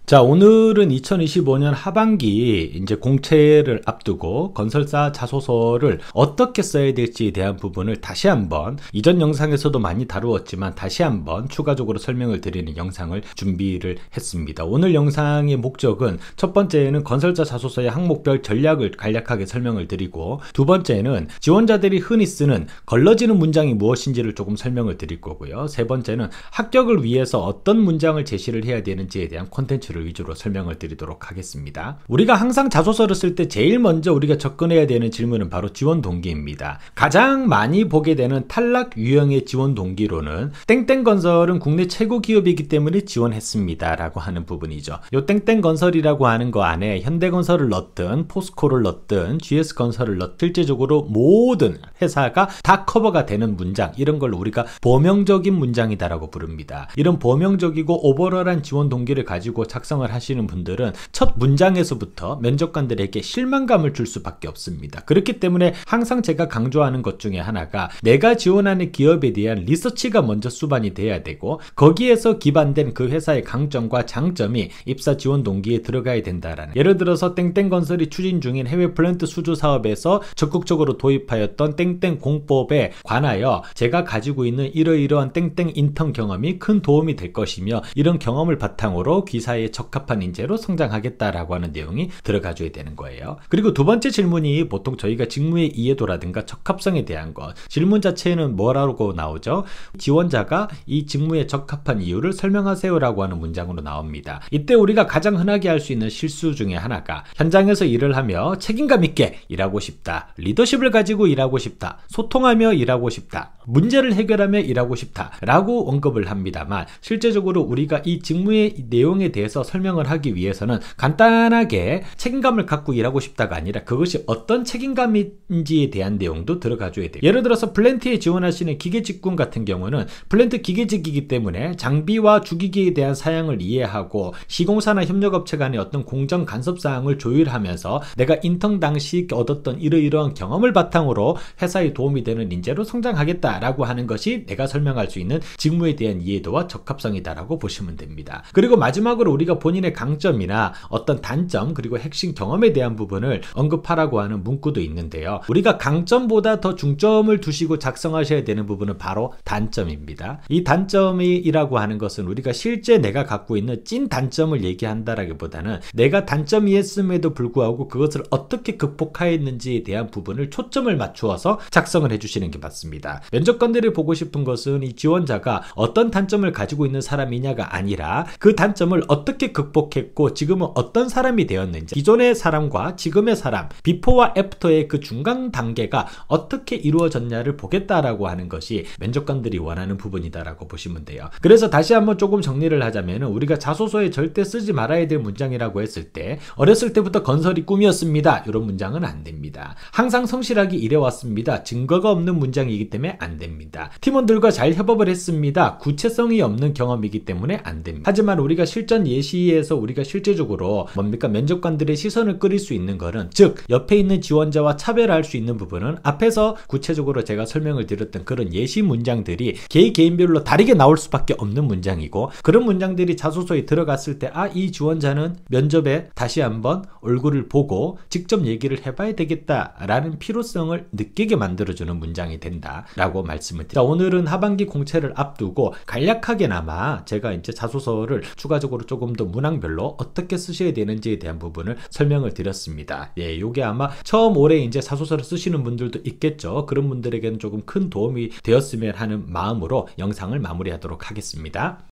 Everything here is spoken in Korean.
자, 오늘은 2025년 하반기 이제 공채를 앞두고 건설사 자소서를 어떻게 써야 될지에 대한 부분을 다시 한번 이전 영상에서도 많이 다루었지만 다시 한번 추가적으로 설명을 드리는 영상을 준비를 했습니다. 오늘 영상의 목적은 첫 번째는 건설사 자소서의 항목별 전략을 간략하게 설명을 드리고, 두 번째는 지원자들이 흔히 쓰는 걸러지는 문장이 무엇인지를 조금 설명을 드릴 거고요. 세 번째는 합격을 위해서 어떤 문장을 제시를 해야 되는지에 대한 콘텐츠를 위주로 설명을 드리도록 하겠습니다. 우리가 항상 자소서를 쓸 때 제일 먼저 우리가 접근해야 되는 질문은 바로 지원 동기입니다. 가장 많이 보게 되는 탈락 유형의 지원 동기로는 땡땡건설은 국내 최고 기업이기 때문에 지원했습니다 라고 하는 부분이죠. 요 땡땡건설이라고 하는 거 안에 현대건설을 넣든 포스코를 넣든 GS건설을 넣든 실제적으로 모든 회사가 다 커버가 되는 문장, 이런 걸 우리가 범용적인 문장이다 라고 부릅니다. 이런 범용적이고 오버럴한 지원 동기를 가지고 작성을 하시는 분들은 첫 문장에서부터 면접관들에게 실망감을 줄 수밖에 없습니다. 그렇기 때문에 항상 제가 강조하는 것 중에 하나가 내가 지원하는 기업에 대한 리서치가 먼저 수반이 돼야 되고, 거기에서 기반된 그 회사의 강점과 장점이 입사 지원 동기에 들어가야 된다라는, 예를 들어서 땡땡건설이 추진 중인 해외 플랜트 수주 사업에서 적극적으로 도입하였던 땡땡 공법에 관하여 제가 가지고 있는 이러이러한 땡땡 인턴 경험이 큰 도움이 될 것이며, 이런 경험을 바탕으로 귀사에 적합한 인재로 성장하겠다라고 하는 내용이 들어가줘야 되는 거예요. 그리고 두 번째 질문이 보통 저희가 직무의 이해도라든가 적합성에 대한 것, 질문 자체는 뭐라고 나오죠? 지원자가 이 직무에 적합한 이유를 설명하세요 라고 하는 문장으로 나옵니다. 이때 우리가 가장 흔하게 할 수 있는 실수 중에 하나가, 현장에서 일을 하며 책임감 있게 일하고 싶다, 리더십을 가지고 일하고 싶다, 소통하며 일하고 싶다, 문제를 해결하며 일하고 싶다 라고 언급을 합니다만, 실제적으로 우리가 이 직무의 내용에 대해서 설명을 하기 위해서는 간단하게 책임감을 갖고 일하고 싶다가 아니라 그것이 어떤 책임감인지에 대한 내용도 들어가줘야 돼요. 예를 들어서 플랜트에 지원하시는 기계직군 같은 경우는 플랜트 기계직이기 때문에 장비와 주기기에 대한 사양을 이해하고 시공사나 협력업체 간의 어떤 공정 간섭 사항을 조율하면서 내가 인턴 당시 얻었던 이러이러한 경험을 바탕으로 회사에 도움이 되는 인재로 성장하겠다라고 하는 것이 내가 설명할 수 있는 직무에 대한 이해도와 적합성이다라고 보시면 됩니다. 그리고 마지막으로 우리가 본인의 강점이나 어떤 단점, 그리고 핵심 경험에 대한 부분을 언급하라고 하는 문구도 있는데요. 우리가 강점보다 더 중점을 두시고 작성하셔야 되는 부분은 바로 단점입니다. 이 단점이라고 하는 것은 우리가 실제 내가 갖고 있는 찐 단점을 얘기한다라기보다는 내가 단점이었음에도 불구하고 그것을 어떻게 극복하였는지에 대한 부분을 초점을 맞추어서 작성을 해주시는 게 맞습니다. 면접관들이 보고 싶은 것은 이 지원자가 어떤 단점을 가지고 있는 사람이냐가 아니라 그 단점을 어떻게 극복했고 지금은 어떤 사람이 되었는지, 기존의 사람과 지금의 사람, 비포와 애프터의 그 중간 단계가 어떻게 이루어졌냐를 보겠다라고 하는 것이 면접관들이 원하는 부분이다라고 보시면 돼요. 그래서 다시 한번 조금 정리를 하자면, 우리가 자소서에 절대 쓰지 말아야 될 문장이라고 했을 때, 어렸을 때부터 건설이 꿈이었습니다, 이런 문장은 안 됩니다. 항상 성실하게 일해왔습니다, 증거가 없는 문장이기 때문에 안 됩니다. 팀원들과 잘 협업을 했습니다, 구체성이 없는 경험이기 때문에 안 됩니다. 하지만 우리가 실전 예시에서 우리가 실제적으로 뭡니까, 면접관들의 시선을 끌릴 수 있는 거는, 즉 옆에 있는 지원자와 차별화할 수 있는 부분은 앞에서 구체적으로 제가 설명을 드렸던 그런 예시 문장들이 개인별로 다르게 나올 수밖에 없는 문장이고, 그런 문장들이 자소서에 들어갔을 때 이 지원자는 면접에 다시 한번 얼굴을 보고 직접 얘기를 해봐야 되겠다라는 필요성을 느끼게 만들어주는 문장이 된다라고 말씀을 드립니다. 오늘은 하반기 공채를 앞두고 간략하게나마 제가 이제 자소서를 추가적으로 조금 더 문항별로 어떻게 쓰셔야 되는지에 대한 부분을 설명을 드렸습니다. 예, 요게 아마 처음 올해 이제 자소서를 쓰시는 분들도 있겠죠. 그런 분들에게는 조금 큰 도움이 되었으면 하는 마음으로 영상을 마무리하도록 하겠습니다.